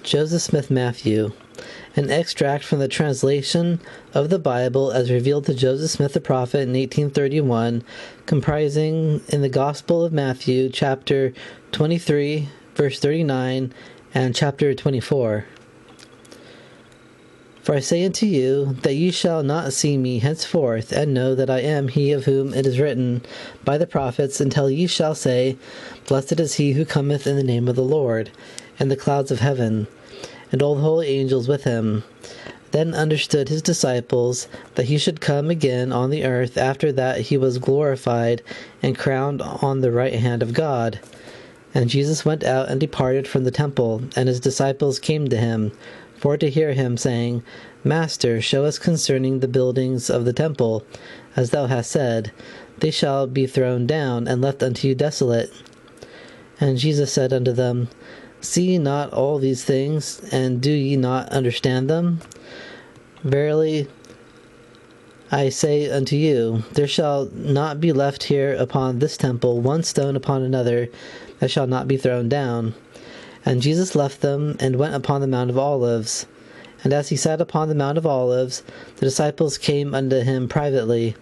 Joseph Smith Matthew. An extract from the translation of the Bible as revealed to Joseph Smith the prophet in 1831, comprising in the Gospel of Matthew, chapter 23, verse 39, and chapter 24. For I say unto you, that ye shall not see me henceforth, and know that I am he of whom it is written by the prophets, until ye shall say, Blessed is he who cometh in the name of the Lord, and the clouds of heaven, and all the holy angels with him. Then understood his disciples that he should come again on the earth after that he was glorified and crowned on the right hand of God. And Jesus went out and departed from the temple, and his disciples came to him, for to hear him, saying, Master, show us concerning the buildings of the temple, as thou hast said, they shall be thrown down, and left unto you desolate. And Jesus said unto them, See ye not all these things, and do ye not understand them? Verily I say unto you, there shall not be left here upon this temple one stone upon another that shall not be thrown down. And Jesus left them, and went upon the Mount of Olives. And as he sat upon the Mount of Olives, the disciples came unto him privately,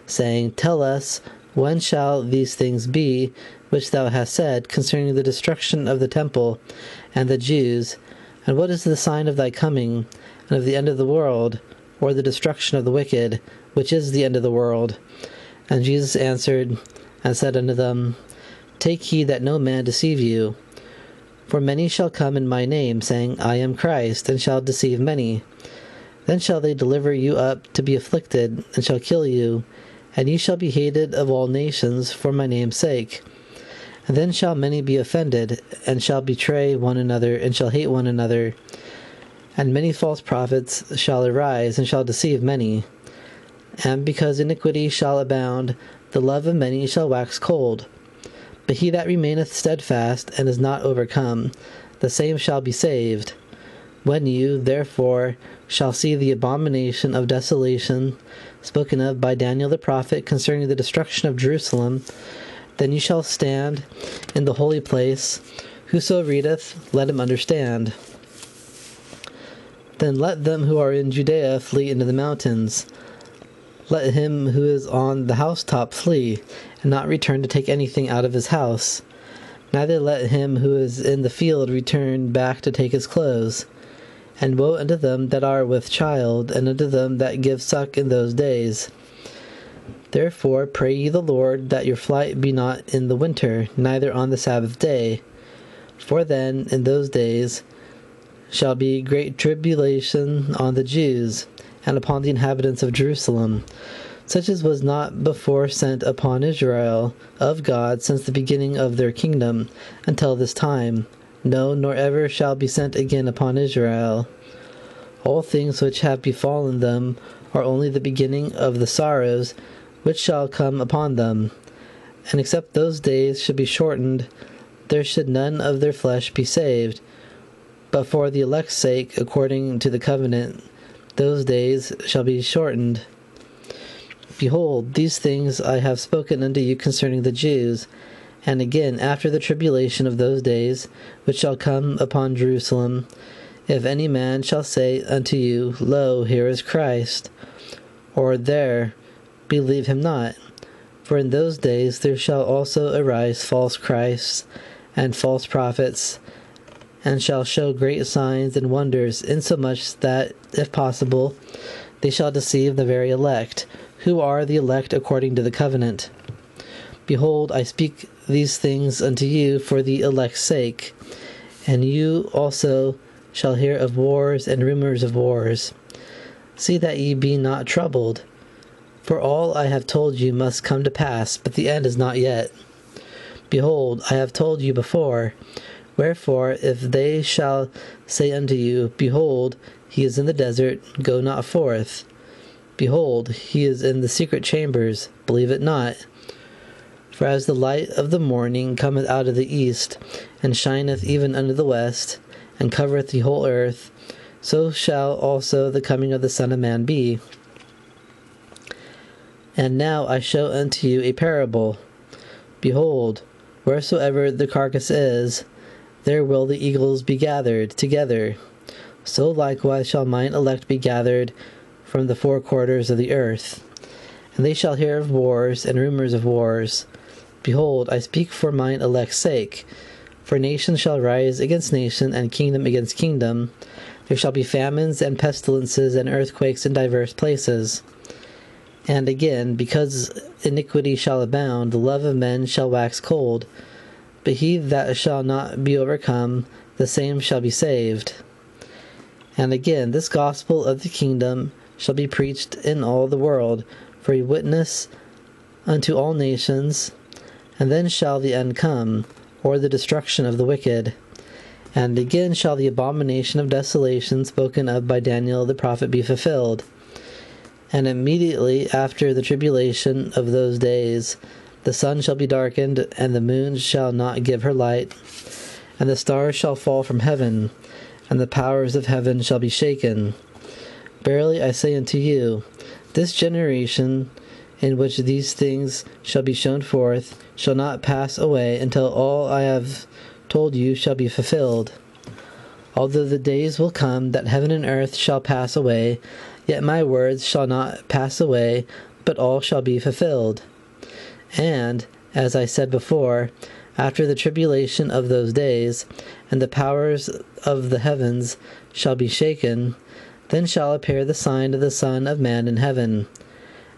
saying, Tell us, when shall these things be, which thou hast said, concerning the destruction of the temple and the Jews? And what is the sign of thy coming, and of the end of the world, or the destruction of the wicked, which is the end of the world? And Jesus answered and said unto them, Take heed that no man deceive you. For many shall come in my name, saying, I am Christ, and shall deceive many. Then shall they deliver you up to be afflicted, and shall kill you, and ye shall be hated of all nations for my name's sake. And then shall many be offended, and shall betray one another, and shall hate one another. And many false prophets shall arise, and shall deceive many. And because iniquity shall abound, the love of many shall wax cold. But he that remaineth steadfast, and is not overcome, the same shall be saved. When you, therefore, shall see the abomination of desolation, spoken of by Daniel the prophet concerning the destruction of Jerusalem, then you shall stand in the holy place. Whoso readeth, let him understand. Then let them who are in Judea flee into the mountains. Let him who is on the housetop flee, and not return to take anything out of his house. Neither let him who is in the field return back to take his clothes. And woe unto them that are with child, and unto them that give suck in those days. Therefore pray ye the Lord that your flight be not in the winter, neither on the Sabbath day. For then in those days shall be great tribulation on the Jews, and upon the inhabitants of Jerusalem, such as was not before sent upon Israel of God since the beginning of their kingdom, until this time, no, nor ever shall be sent again upon Israel. All things which have befallen them are only the beginning of the sorrows which shall come upon them. And except those days should be shortened, there should none of their flesh be saved. But for the elect's sake, according to the covenant, those days shall be shortened. Behold, these things I have spoken unto you concerning the Jews. And again, after the tribulation of those days, which shall come upon Jerusalem, if any man shall say unto you, Lo, here is Christ, or there, believe him not. For in those days there shall also arise false Christs and false prophets, and shall show great signs and wonders, insomuch that, if possible, they shall deceive the very elect, who are the elect according to the covenant. Behold, I speak these things unto you for the elect's sake. And you also shall hear of wars and rumors of wars. See that ye be not troubled. For all I have told you must come to pass, but the end is not yet. Behold, I have told you before. Wherefore, if they shall say unto you, Behold, he is in the desert, go not forth. Behold, he is in the secret chambers, believe it not. For as the light of the morning cometh out of the east, and shineth even unto the west, and covereth the whole earth, so shall also the coming of the Son of Man be. And now I show unto you a parable. Behold, wheresoever the carcass is, there will the eagles be gathered together. So likewise shall mine elect be gathered from the four quarters of the earth. And they shall hear of wars and rumors of wars. Behold, I speak for mine elect's sake. For nation shall rise against nation, and kingdom against kingdom. There shall be famines and pestilences and earthquakes in divers places. And again, because iniquity shall abound, the love of men shall wax cold. But he that shall not be overcome, the same shall be saved. And again, this gospel of the kingdom shall be preached in all the world, for a witness unto all nations, and then shall the end come, or the destruction of the wicked. And again shall the abomination of desolation spoken of by Daniel the prophet be fulfilled. And immediately after the tribulation of those days, the sun shall be darkened, and the moon shall not give her light, and the stars shall fall from heaven, and the powers of heaven shall be shaken. Verily I say unto you, this generation in which these things shall be shown forth shall not pass away until all I have told you shall be fulfilled. Although the days will come that heaven and earth shall pass away, yet my words shall not pass away, but all shall be fulfilled. And, as I said before, after the tribulation of those days, and the powers of the heavens shall be shaken, then shall appear the sign of the Son of Man in heaven.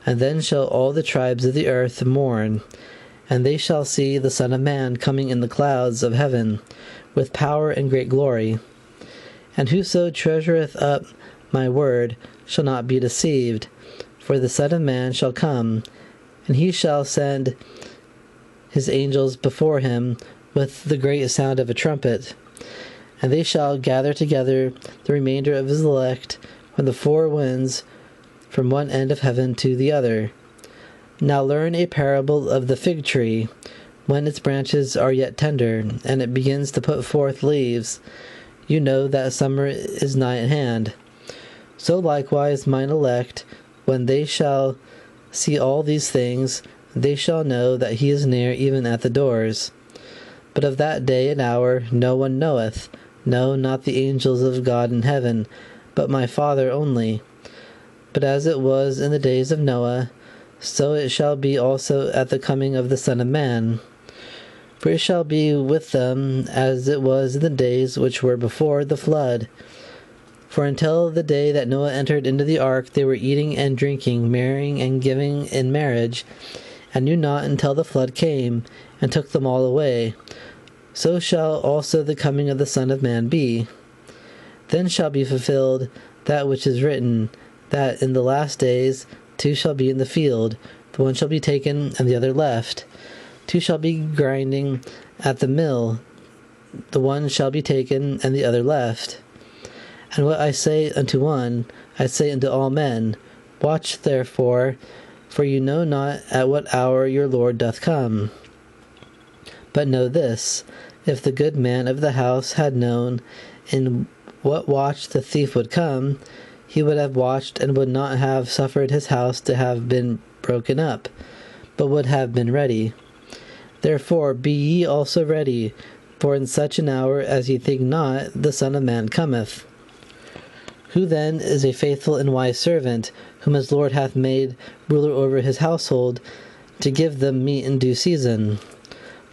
And then shall all the tribes of the earth mourn, and they shall see the Son of Man coming in the clouds of heaven, with power and great glory. And whoso treasureth up my word shall not be deceived, for the Son of Man shall come, and he shall send his angels before him with the great sound of a trumpet. And they shall gather together the remainder of his elect from the four winds, from one end of heaven to the other. Now learn a parable of the fig tree. When its branches are yet tender, and it begins to put forth leaves, you know that summer is nigh at hand. So likewise mine elect, when they shall see all these things, they shall know that he is near, even at the doors. But of that day and hour no one knoweth, no, not the angels of God in heaven, but my Father only. But as it was in the days of Noah, so it shall be also at the coming of the Son of Man. For it shall be with them as it was in the days which were before the flood. For until the day that Noah entered into the ark, they were eating and drinking, marrying and giving in marriage, and knew not until the flood came, and took them all away. So shall also the coming of the Son of Man be. Then shall be fulfilled that which is written, that in the last days 2 shall be in the field, the one shall be taken, and the other left. 2 shall be grinding at the mill, the one shall be taken, and the other left. And what I say unto one, I say unto all men, watch therefore, for you know not at what hour your Lord doth come. But know this, if the good man of the house had known in what watch the thief would come, he would have watched, and would not have suffered his house to have been broken up, but would have been ready. Therefore be ye also ready, for in such an hour as ye think not, the Son of Man cometh. Who then is a faithful and wise servant, whom his Lord hath made ruler over his household, to give them meat in due season?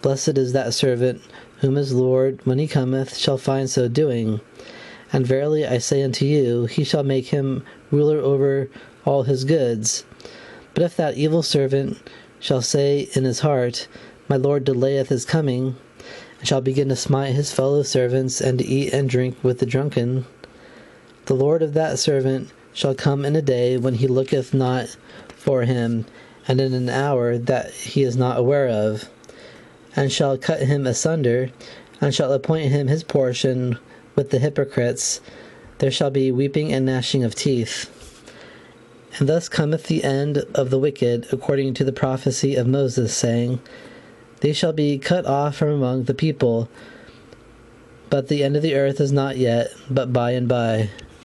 Blessed is that servant, whom his Lord, when he cometh, shall find so doing. And verily I say unto you, he shall make him ruler over all his goods. But if that evil servant shall say in his heart, my Lord delayeth his coming, and shall begin to smite his fellow servants, and to eat and drink with the drunken, the Lord of that servant shall come in a day when he looketh not for him, and in an hour that he is not aware of, and shall cut him asunder, and shall appoint him his portion with the hypocrites. There shall be weeping and gnashing of teeth. And thus cometh the end of the wicked, according to the prophecy of Moses, saying, they shall be cut off from among the people, but the end of the earth is not yet, but by and by.